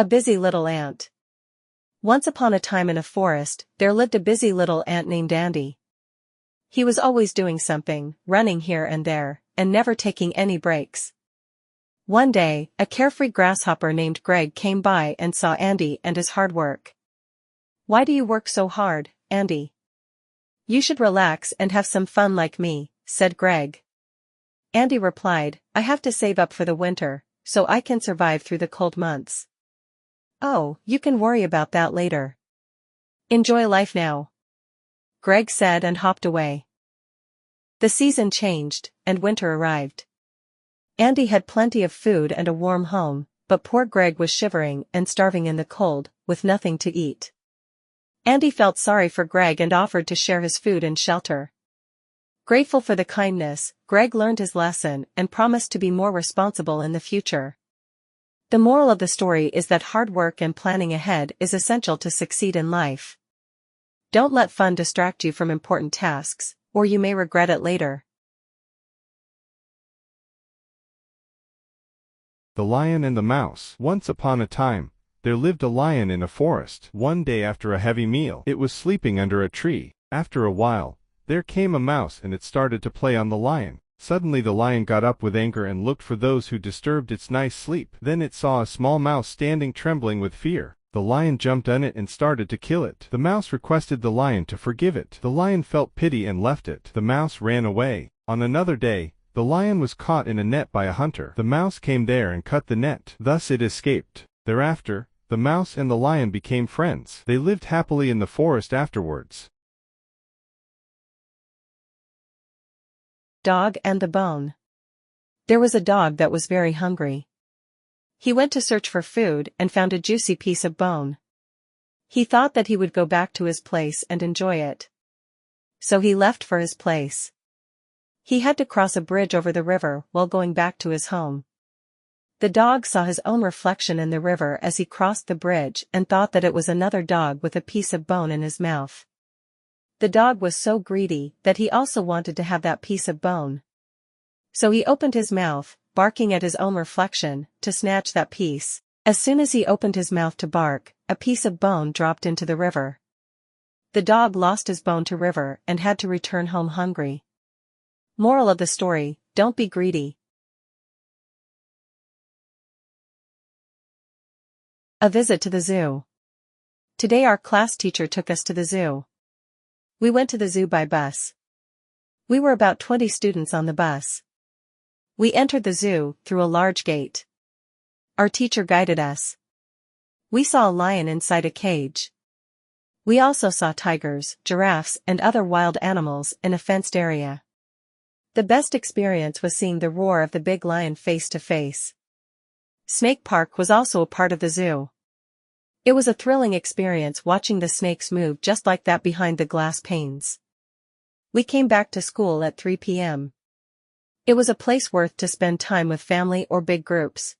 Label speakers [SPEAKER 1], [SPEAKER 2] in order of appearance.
[SPEAKER 1] A busy little ant. Once upon a time in a forest, there lived a busy little ant named Andy. He was always doing something, running here and there, and never taking any breaks. One day, a carefree grasshopper named Greg came by and saw Andy and his hard work. "Why do you work so hard, Andy? You should relax and have some fun like me," said Greg. Andy replied, "I have to save up for the winter, so I can survive through the cold months." "Oh, you can worry about that later. Enjoy life now," Greg said and hopped away. The season changed, and winter arrived. Andy had plenty of food and a warm home, but poor Greg was shivering and starving in the cold, with nothing to eat. Andy felt sorry for Greg and offered to share his food and shelter. Grateful for the kindness, Greg learned his lesson and promised to be more responsible in the future. The moral of the story is that hard work and planning ahead is essential to succeed in life. Don't let fun distract you from important tasks, or you may regret it later.
[SPEAKER 2] The Lion and the Mouse. Once upon a time, there lived a lion in a forest. One day after a heavy meal, it was sleeping under a tree. After a while, there came a mouse and it started to play on the lion. Suddenly the lion got up with anger and looked for those who disturbed its nice sleep. Then it saw a small mouse standing trembling with fear. The lion jumped on it and started to kill it. The mouse requested the lion to forgive it. The lion felt pity and left it. The mouse ran away. On another day, the lion was caught in a net by a hunter. The mouse came there and cut the net. Thus it escaped. Thereafter, the mouse and the lion became friends. They lived happily in the forest afterwards.
[SPEAKER 1] Dog and the Bone. There was a dog that was very hungry. He went to search for food and found a juicy piece of bone. He thought that he would go back to his place and enjoy it. So he left for his place. He had to cross a bridge over the river while going back to his home. The dog saw his own reflection in the river as he crossed the bridge and thought that it was another dog with a piece of bone in his mouth. The dog was so greedy that he also wanted to have that piece of bone. So he opened his mouth, barking at his own reflection, to snatch that piece. As soon as he opened his mouth to bark, a piece of bone dropped into the river. The dog lost his bone to river and had to return home hungry. Moral of the story: don't be greedy. A visit to the zoo. Today our class teacher took us to the zoo. We went to the zoo by bus. We were about 20 students on the bus. We entered the zoo through a large gate. Our teacher guided us. We saw a lion inside a cage. We also saw tigers, giraffes, and other wild animals in a fenced area. The best experience was seeing the roar of the big lion face to face. Snake Park was also a part of the zoo. It was a thrilling experience watching the snakes move just like that behind the glass panes. We came back to school at 3 p.m. It was a place worth to spend time with family or big groups.